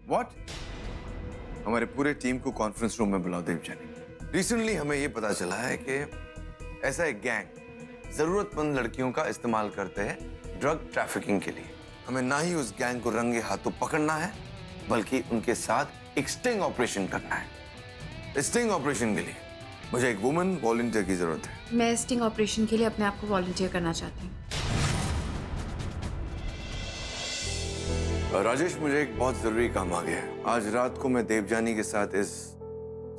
What? हमारे पूरे team को कॉन्फ्रेंस रूम में बुलाओ देवजानी। रिसेंटली हमें यह पता चला है कि ऐसा एक गैंग जरूरतमंद लड़कियों का इस्तेमाल करते हैं ड्रग ट्रैफिकिंग के लिए। हमें ना ही उस गैंग को रंगे हाथों पकड़ना है, बल्कि उनके साथ एक स्टिंग ऑपरेशन करना है। स्टिंग ऑपरेशन के लिए मुझे एक वुमन वॉलंटियर की जरूरत है। मैं स्टिंग ऑपरेशन के लिए अपने आप को वॉलंटियर करना चाहती हूँ। राजेश, मुझे एक बहुत जरूरी काम आ गया है। आज रात को मैं देवजानी के साथ इस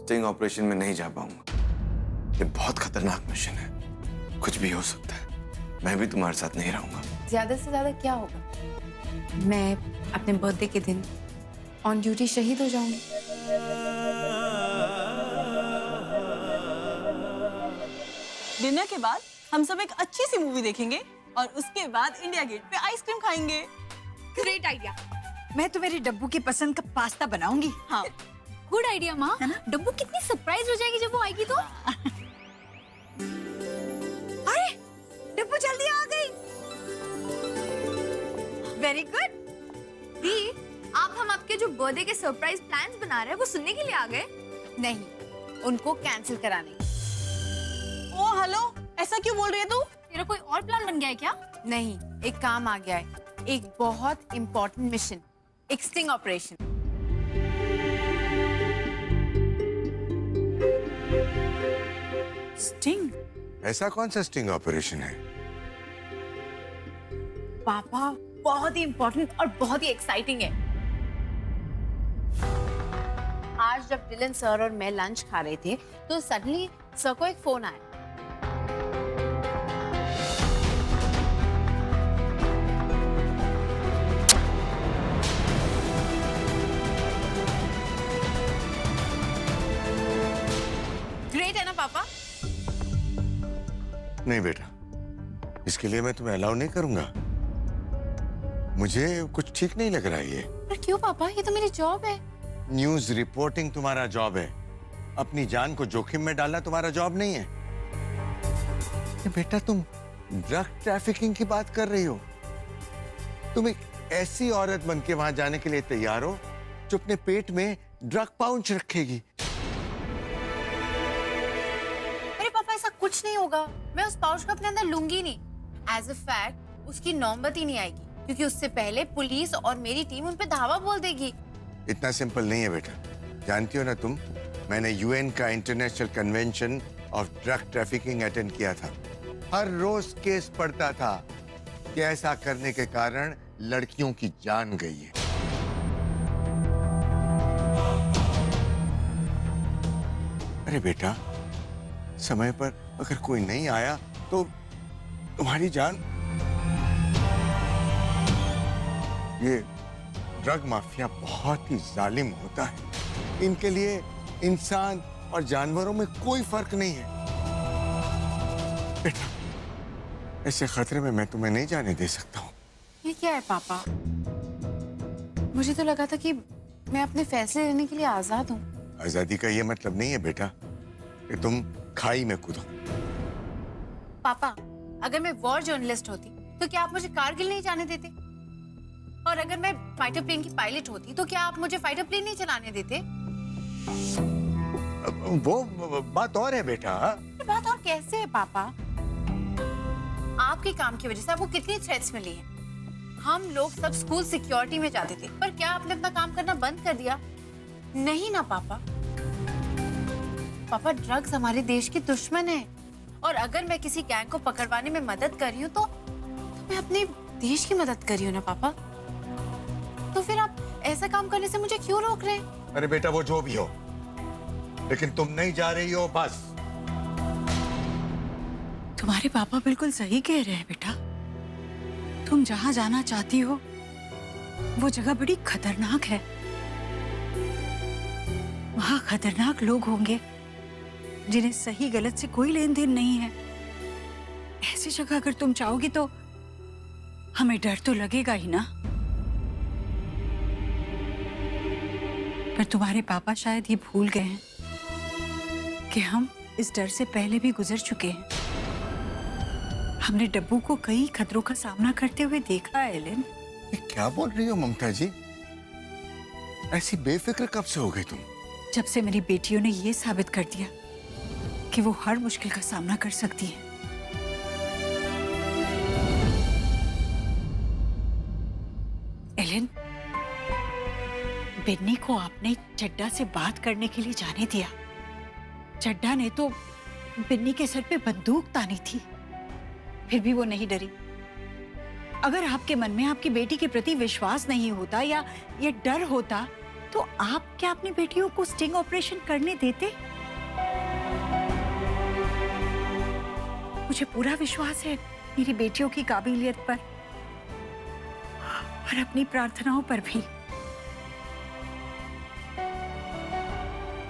स्टिंग ऑपरेशन में नहीं जा पाऊंगा। ये बहुत खतरनाक मिशन है, कुछ भी हो सकता है। मैं भी तुम्हारे साथ नहीं रहूंगा। ज्यादा से ज्यादा क्या होगा? मैं अपने बर्थडे के दिन ऑन ड्यूटी शहीद हो जाऊंगी। डिनर के बाद हम सब एक अच्छी सी मूवी देखेंगे और उसके बाद इंडिया गेट पे आइसक्रीम खाएंगे। Great idea. मैं तो मेरी डब्बू की पसंद का पास्ता बनाऊंगी। हाँ, गुड आइडिया माँ। डब्बू कितनी सरप्राइज हो जाएगी जब वो आएगी तो। अरे डब्बू जल्दी आ गई। Very good. दी, आप हम आपके जो बर्थडे के सरप्राइज प्लान्स बना रहे हैं वो सुनने के लिए आ गए? नहीं, उनको कैंसिल कराने। ओ हेलो, ऐसा क्यों बोल रही है तू? तेरा कोई और प्लान बन गया है क्या? नहीं, एक काम आ गया है, एक बहुत इंपॉर्टेंट मिशन, एक स्टिंग ऑपरेशन। स्टिंग? ऐसा कौन सा स्टिंग ऑपरेशन है? पापा, बहुत ही इंपॉर्टेंट और बहुत ही एक्साइटिंग है। आज जब डिलन सर और मैं लंच खा रहे थे तो सडनली सर को एक फोन आया। ग्रेट है ना पापा? नहीं बेटा, इसके लिए मैं तुम्हें अलाउ नहीं करूंगा। मुझे कुछ ठीक नहीं लग रहा है ये। पर क्यों पापा? ये तो मेरी जॉब है। न्यूज रिपोर्टिंग तुम्हारा जॉब है, अपनी जान को जोखिम में डालना तुम्हारा जॉब नहीं है। ये बेटा, तुम ड्रग ट्रैफिकिंग की बात कर रही हो। तुम एक ऐसी औरत बन के वहां जाने के लिए तैयार हो जो अपने पेट में ड्रग पाउच रखेगी। अरे पापा, ऐसा कुछ नहीं होगा। मैं उस पाउच को अपने अंदर लूंगी नहीं। एज अ फैक्ट उसकी नौबत ही नहीं आएगी, क्योंकि उससे पहले पुलिस और मेरी टीम उन पे धावा बोल देगी। इतना सिंपल नहीं है बेटा। जानती हो ना तुम, मैंने यूएन का international convention of drug trafficking attend किया था। हर रोज केस पढ़ता था कि ऐसा करने के कारण लड़कियों की जान गई है। अरे बेटा, समय पर अगर कोई नहीं आया तो तुम्हारी जान। ये ड्रग माफिया बहुत ही जालिम होता है। इनके लिए इंसान और जानवरों में कोई फर्क नहीं है। बेटा, ऐसे खतरे में मैं तुम्हें नहीं जाने दे सकता हूँ। ये क्या है पापा? मुझे तो लगा था कि मैं अपने फैसले लेने के लिए आजाद हूँ। आजादी का ये मतलब नहीं है बेटा कि तुम खाई में कूदो। पापा, अगर मैं वॉर जर्नलिस्ट होती तो क्या आप मुझे कारगिल नहीं जाने देते? और अगर मैं फाइटर प्लेन की पायलट होती तो क्या आप मुझे फाइटर प्लेन नहीं चलाने देते? वो बात और है बेटा। ये बात और कैसे है पापा? आपके काम की वजह से आपको कितनी थ्रेट्स मिली हैं? हम लोग सब स्कूल सिक्योरिटी में जाते थे, पर क्या आपने अपना काम करना बंद कर दिया? नहीं ना पापा। पापा, ड्रग्स हमारे देश की दुश्मन है, और अगर मैं किसी गैंग को पकड़वाने में मदद कर रही हूँ तो मैं अपने देश की मदद कर रही हूँ ना पापा। तो फिर आप ऐसा काम करने से मुझे क्यों रोक रहे हैं? अरे बेटा, वो जो भी हो, लेकिन तुम नहीं जा रही हो बस। तुम्हारे पापा बिल्कुल सही कह रहे हैं बेटा। तुम जहाँ जाना चाहती हो वो जगह बड़ी खतरनाक है। वहाँ खतरनाक लोग होंगे जिन्हें सही गलत से कोई लेन देन नहीं है। ऐसी जगह अगर तुम जाओगी तो हमें डर तो लगेगा ही ना। पर तुम्हारे पापा शायद ये भूल गए हैं कि हम इस डर से पहले भी गुजर चुके हैं। हमने डब्बू को कई खतरों का सामना करते हुए देखा है एलेन। ये क्या बोल रही हो ममता जी? ऐसी बेफिक्र कब से हो गई तुम? जब से मेरी बेटियों ने ये साबित कर दिया कि वो हर मुश्किल का सामना कर सकती है। एलन, बिन्नी को आपने चड्डा से बात करने के लिए जाने दिया। चड्डा ने तो बिन्नी के सर पे बंदूक तानी थी, फिर भी वो नहीं डरी। अगर आपके मन में आपकी बेटी के प्रति विश्वास नहीं होता या ये डर होता तो आप क्या अपनी बेटियों को स्टिंग ऑपरेशन करने देते? मुझे पूरा विश्वास है मेरी बेटियों की काबिलियत पर और अपनी प्रार्थनाओं पर भी।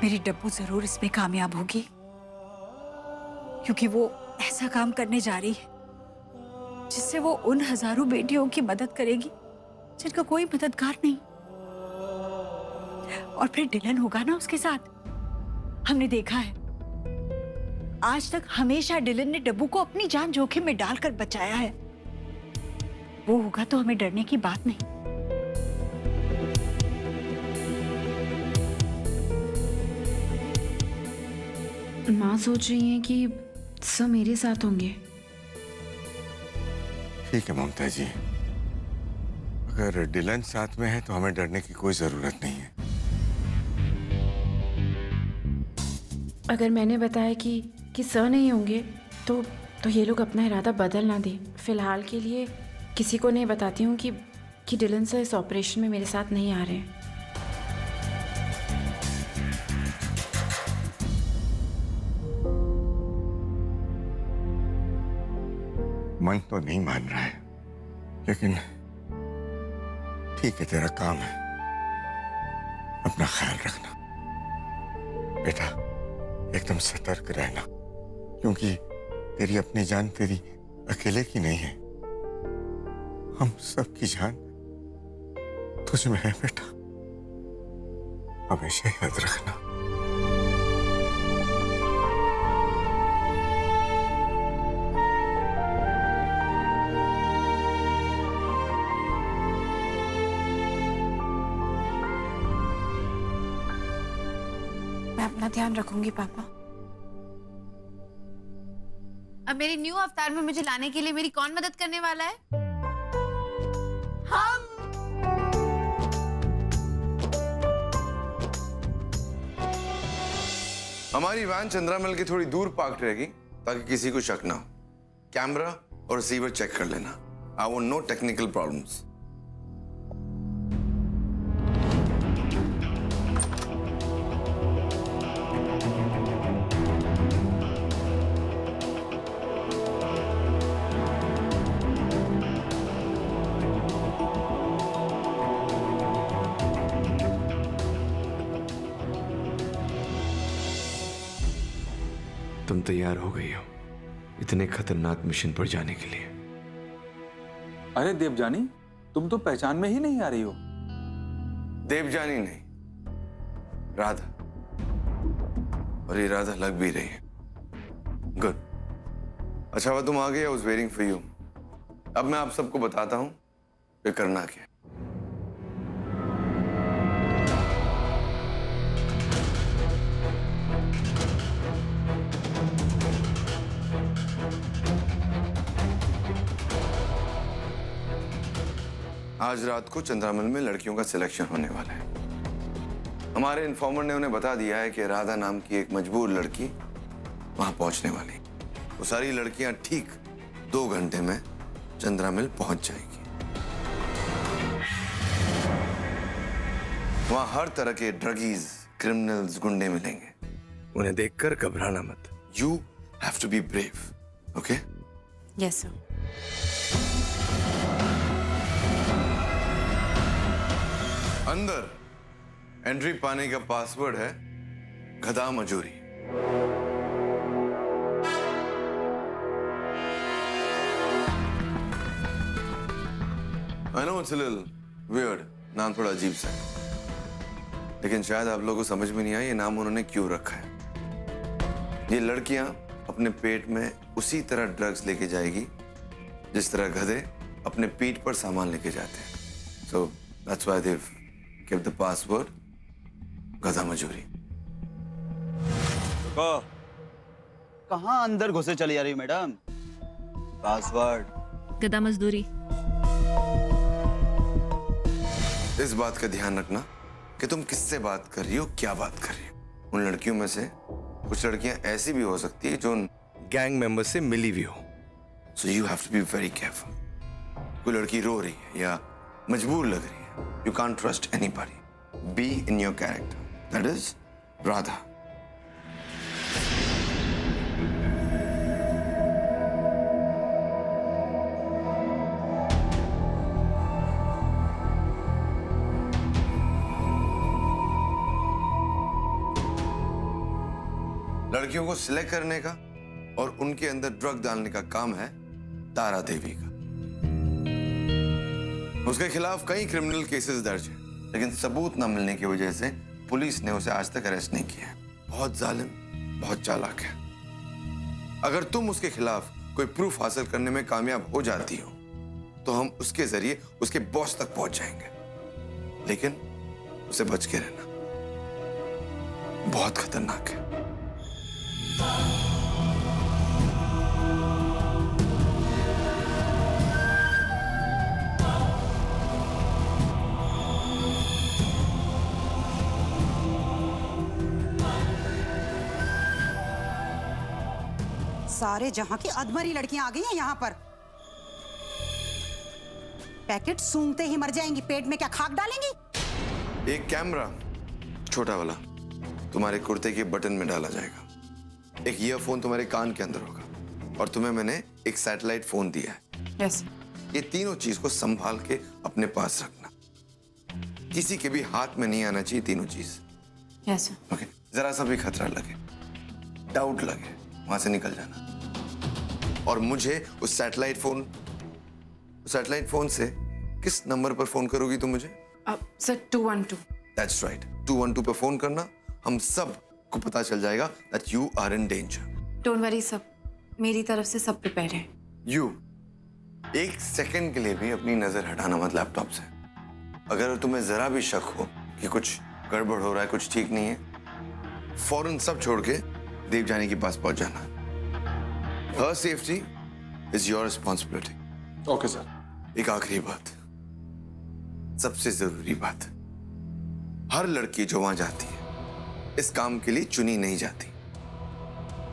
मेरी डब्बू जरूर इसमें कामयाब होगी, क्योंकि वो ऐसा काम करने जा रही है जिससे वो उन हजारों बेटियों की मदद करेगी जिनका कोई मददगार नहीं। और फिर डिलन होगा ना उसके साथ। हमने देखा है आज तक हमेशा डिलन ने डब्बू को अपनी जान जोखिम में डालकर बचाया है। वो होगा तो हमें डरने की बात नहीं। माँ सोच रही हैं कि सब मेरे साथ होंगे। ठीक है ममता जी, अगर डिलन साथ में है तो हमें डरने की कोई जरूरत नहीं है। अगर मैंने बताया कि सर नहीं होंगे तो ये लोग अपना इरादा बदल ना दें। फिलहाल के लिए किसी को नहीं बताती हूँ कि डिलन सर इस ऑपरेशन में मेरे साथ नहीं आ रहे हैं। मन तो नहीं मान रहा है, लेकिन ठीक है, तेरा काम है। अपना ख्याल रखना बेटा, एकदम सतर्क रहना, क्योंकि तेरी अपनी जान तेरी अकेले की नहीं है, हम सबकी जान तुझ में है बेटा, हमेशा याद रखना। मैं अपना ध्यान रखूंगी पापा। अब मेरी न्यू अवतार में मुझे लाने के लिए मेरी कौन मदद करने वाला है? हम। हमारी वैन चंद्रामल की थोड़ी दूर पार्क रहेगी ताकि किसी को शक ना हो। कैमरा और रिसीवर चेक कर लेना। I want no technical problems. तुम तैयार हो गई हो इतने खतरनाक मिशन पर जाने के लिए? अरे देवजानी, तुम तो पहचान में ही नहीं आ रही हो। देवजानी नहीं, राधा। और ये राधा लग भी रही है। गुड। अच्छा हुआ तुम आ गए। I was waiting for you. अब मैं आप सबको बताता हूं कि करना क्या है। आज रात को चंद्रामल में लड़कियों का सिलेक्शन होने वाला है। हमारे इन्फॉर्मर ने उन्हें बता दिया है कि राधा नाम की एक मजबूर लड़की वहां पहुंचने वाली। वो सारी लड़कियां ठीक 2 घंटे में चंद्रामल पहुंच जाएगी। वहां हर तरह के ड्रगीज, क्रिमिनल्स, गुंडे मिलेंगे। उन्हें देखकर घबराना मत। You have to be brave, okay? Yes sir. अंदर एंट्री पाने का पासवर्ड है गधा मजूरी। I know it's a little weird, नाम थोड़ा अजीब सा है, लेकिन शायद आप लोगों को समझ में नहीं आया ये नाम उन्होंने क्यों रखा है। ये लड़कियां अपने पेट में उसी तरह ड्रग्स लेके जाएगी जिस तरह गधे अपने पीठ पर सामान लेके जाते हैं। So that's why they've give the password गधा मजूरी। कहाँ अंदर घुसे चली जा रही हो मैडम? पासवर्ड। गधा मजदूरी। इस बात का ध्यान रखना कि तुम किससे बात कर रही हो, क्या बात कर रही हो। उन लड़कियों में से कुछ लड़कियां ऐसी भी हो सकती है जो उन गैंग मेंबर से मिली भी हो। So you have to be very careful. कोई लड़की रो रही है या मजबूर लग रही है, you can't trust anybody. Be in your character, that is Radha. लड़कियों को सिलेक्ट करने का और उनके अंदर ड्रग डालने का काम है तारा देवी का। उसके खिलाफ कई क्रिमिनल केसेस दर्ज हैं, लेकिन सबूत न मिलने की वजह से पुलिस ने उसे आज तक अरेस्ट नहीं किया है। बहुत जालिम, बहुत चालाक है। अगर तुम उसके खिलाफ कोई प्रूफ हासिल करने में कामयाब हो जाती हो तो हम उसके जरिए उसके बॉस तक पहुंच जाएंगे, लेकिन उसे बच के रहना, बहुत खतरनाक है। सारे जहां की अधमरी लड़कियां आ गई हैं यहाँ पर। पैकेट सूंघते ही मर जाएंगी, पेट में क्या खाक डालेंगी? एक कैमरा छोटा वाला तुम्हारे कुर्ते के बटन में डाला जाएगा, एक ईयरफोन तुम्हारे कान के अंदर होगा और तुम्हें मैंने एक सैटेलाइट फोन दिया है। यस। ये तीनों चीज को संभाल के अपने पास रखना, किसी के भी हाथ में नहीं आना चाहिए तीनों चीज। यस। ओके, जरा सा भी खतरा लगे, डाउट लगे, वहां से निकल जाना। और मुझे उस सैटेलाइट फोन से किस नंबर पर फोन करोगी तुम मुझे? सर 212। दैट्स राइट, 212 पे फोन करना। हम सब को पता चल जाएगा that you are in danger. Don't worry सब, मेरी तरफ से सब प्रिपेयर है। यू एक सेकंड के लिए भी अपनी नजर हटाना मत लैपटॉप से। अगर तुम्हें जरा भी शक हो कि कुछ गड़बड़ हो रहा है, कुछ ठीक नहीं है, फौरन सब छोड़ के देवजानी के पास पहुंच जाना। Her safety is your responsibility. Okay sir. एक आखिरी बात, सबसे जरूरी बात, हर लड़की जो वहां जाती है इस काम के लिए चुनी नहीं जाती।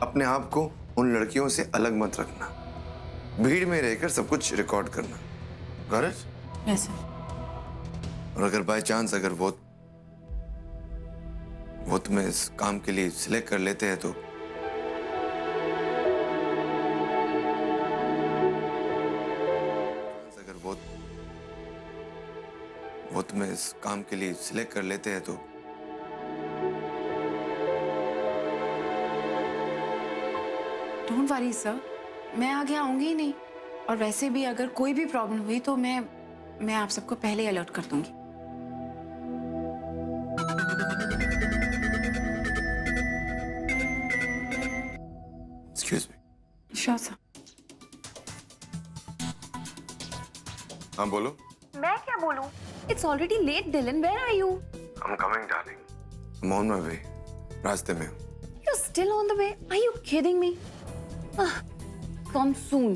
अपने आप को उन लड़कियों से अलग मत रखना, भीड़ में रहकर सब कुछ रिकॉर्ड करना। Got it? Yes sir. और अगर बाय चांस अगर वो तुम्हें इस काम के लिए सिलेक्ट कर लेते हैं तो वो तुम्हें इस काम के लिए सिलेक्ट कर लेते हैं तो डोंट वरी सर, मैं आगे आऊंगी ही नहीं। और वैसे भी अगर कोई भी प्रॉब्लम हुई तो मैं आप सबको पहले ही अलर्ट कर दूंगी। Excuse me. Sure sir. हाँ बोलो। मैं क्या बोलूं? It's already late, Dylan. Where are you? I'm coming, darling. I'm on my way. रास्ते में हूँ। You're still on the way? Are you kidding me? Come soon.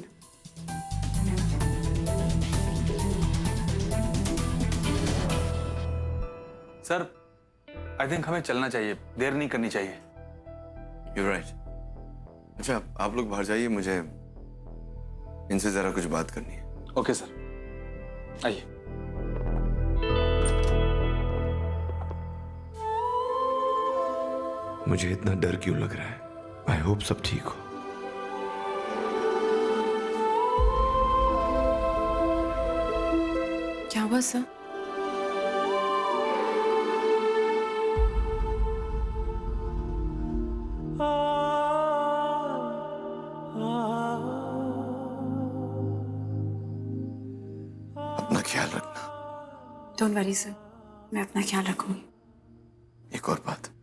Sir, I think हमें चलना चाहिए, देर नहीं करनी चाहिए। You're right. अच्छा, आप लोग बाहर जाइए, मुझे इनसे जरा कुछ बात करनी है। ओके सर, आइए। मुझे इतना डर क्यों लग रहा है? आई होप सब ठीक हो। क्या हुआ सर? अपना ख्याल रखना। डोंट वरी सर, मैं अपना ख्याल रखूंगी। एक और बात,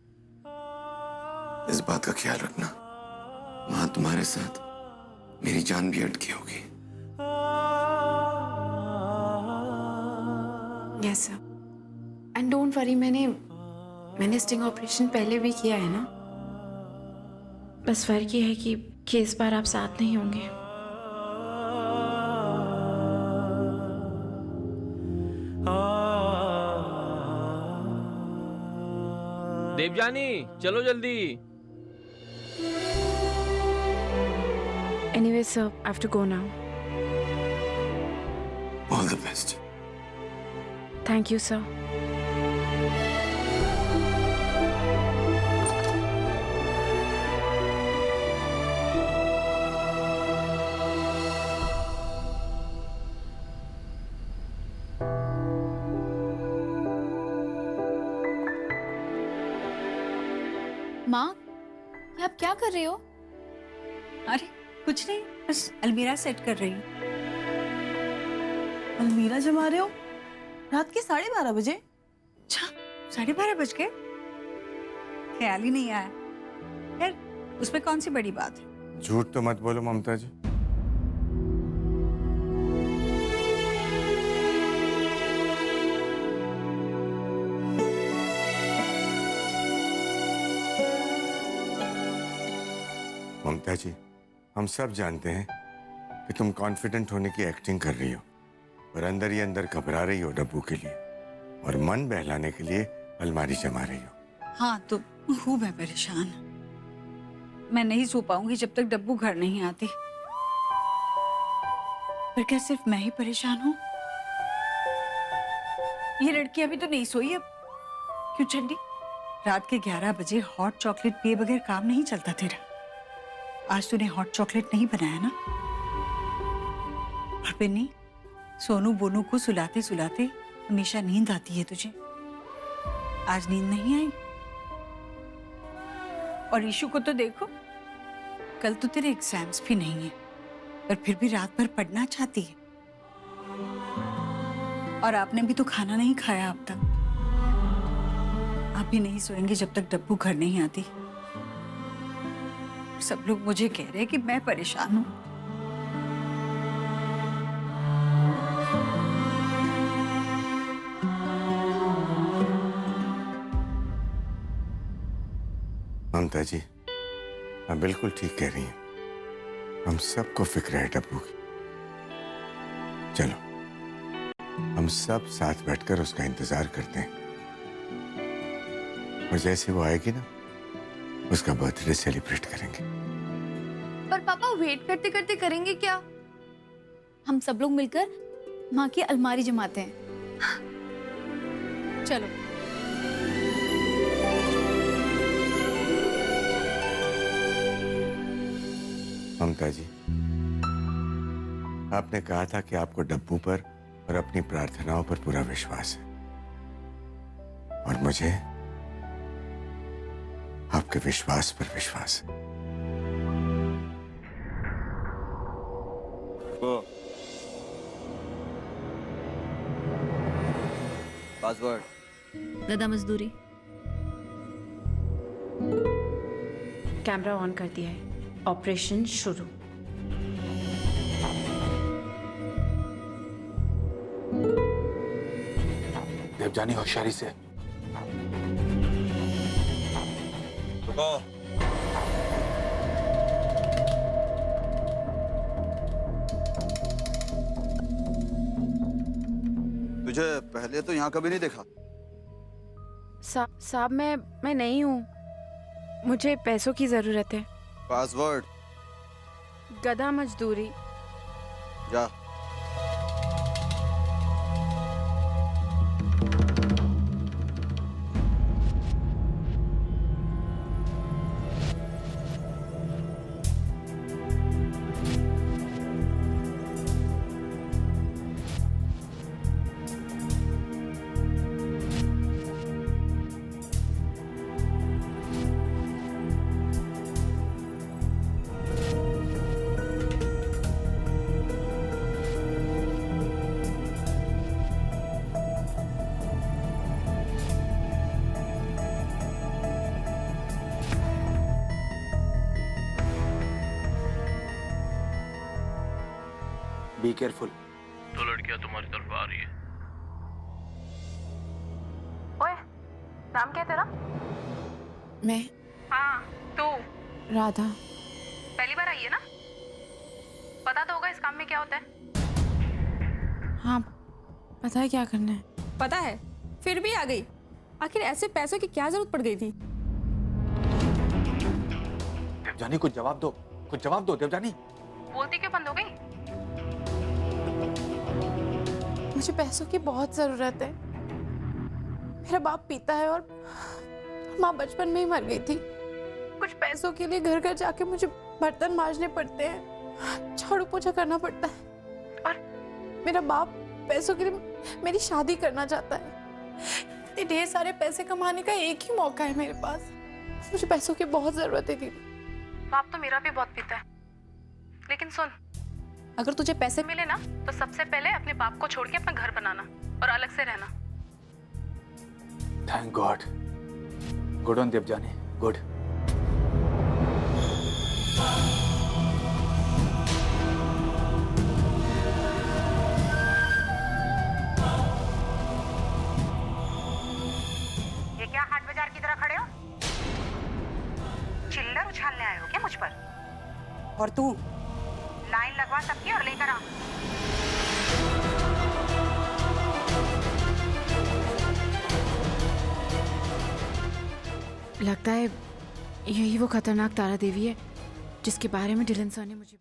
इस बात का ख्याल रखना, वहां तुम्हारे साथ मेरी जान भी अटकी होगी। Yes sir, and don't worry, मैंने स्टिंग ऑपरेशन पहले भी किया है ना। बस फर्क ये है कि इस बार आप साथ नहीं होंगे। देवजानी चलो जल्दी। Anyway, sir, I have to go now. All the best. Thank you, sir. माँ, ये आप क्या कर रहे हो? अरे कुछ नहीं, बस अलमीरा सेट कर रही हूँ। अलमीरा जमा रहे हो रात के 12:30 बजे? अच्छा 12:30 बज गए, ख्याल ही नहीं आया। खैर उसमें कौन सी बड़ी बात है। झूठ तो मत बोलो ममता जी। ममता जी, हम सब जानते हैं कि तुम कॉन्फिडेंट होने की एक्टिंग कर रही हो और अंदर ही अंदर घबरा रही हो डब्बू के लिए, और मन बहलाने के लिए अलमारी जमा रही हो। हाँ तो खूब है परेशान। मैं नहीं सो पाऊंगी जब तक डब्बू घर नहीं आती। पर क्या सिर्फ मैं ही परेशान हूँ? ये लड़की अभी तो नहीं सोई। अब क्यों चंडी, रात के 11 बजे हॉट चॉकलेट पिए बगैर काम नहीं चलता तेरा। आज तूने हॉट चॉकलेट नहीं बनाया ना? और बिन्नी, सोनू बोनू को सुलाते सुलाते हमेशा नींद आती है तुझे। आज नींद नहीं आई? और ईशु को तो देखो, कल तो तेरे एग्जाम्स भी नहीं है, पर फिर भी रात भर पढ़ना चाहती है। और आपने भी तो खाना नहीं खाया अब तक। आप भी नहीं सोएंगे जब तक डब्बू घर नहीं आती। सब लोग मुझे कह रहे हैं कि मैं परेशान हूं। ममता जी, आप बिल्कुल ठीक कह रही हैं। हम सबको फिक्र है डब्बू की। चलो हम सब साथ बैठकर उसका इंतजार करते हैं, और जैसे वो आएगी ना, उसका बर्थडे सेलिब्रेट करेंगे। पर पापा वेट करते करते करेंगे क्या? हम सब लोग मिलकर माँ की अलमारी जमाते हैं। चलो। ममता जी, आपने कहा था कि आपको डब्बू पर और अपनी प्रार्थनाओं पर पूरा विश्वास है, और मुझे आपके विश्वास पर विश्वास है। पासवर्ड। गधा मजदूरी। कैमरा ऑन कर दिया है, ऑपरेशन शुरू। देवजानी होशियारी से। तुझे पहले तो यहाँ कभी नहीं देखा। साहब मैं नहीं हूँ, मुझे पैसों की जरूरत है। पासवर्ड। गधा मजदूरी। जा। Be careful. तो लड़कियां तुम्हारी तरफ आ रही है। नाम क्या है तेरा? मैं हाँ तू। राधा। पहली बार आई है ना? पता तो होगा इस काम में क्या होता है। हाँ पता है क्या करना है। पता है, फिर भी आ गई। आखिर ऐसे पैसों की क्या जरूरत पड़ गई थी? देवजानी कुछ जवाब दो, कुछ जवाब दो देवजानी। बोलती क्यों बंद हो गई? मुझे पैसों की बहुत जरूरत है। मेरा बाप पीता है और माँ बचपन में ही मर गई थी। कुछ पैसों के लिए घर घर जाके मुझे बर्तन मांजने पड़ते हैं, झाड़ू पोछा करना पड़ता है। और मेरा बाप पैसों के लिए मेरी शादी करना चाहता है। इतने ढेर सारे पैसे कमाने का एक ही मौका है मेरे पास। मुझे पैसों की बहुत जरूरत है दीदी। बाप तो मेरा भी बहुत पीता है, लेकिन सुन, अगर तुझे पैसे मिले ना तो सबसे पहले अपने बाप को छोड़ के अपना घर बनाना और अलग से रहना। Thank God. Good on Devjani, good. ये क्या हाट बाजार की तरह खड़े हो? चिल्लर उछालने आए हो क्या मुझ पर? और तू लाइन लगवा सबकी और लेकर आ। लगता है यही वो खतरनाक तारा देवी है जिसके बारे में डिलन सर ने मुझे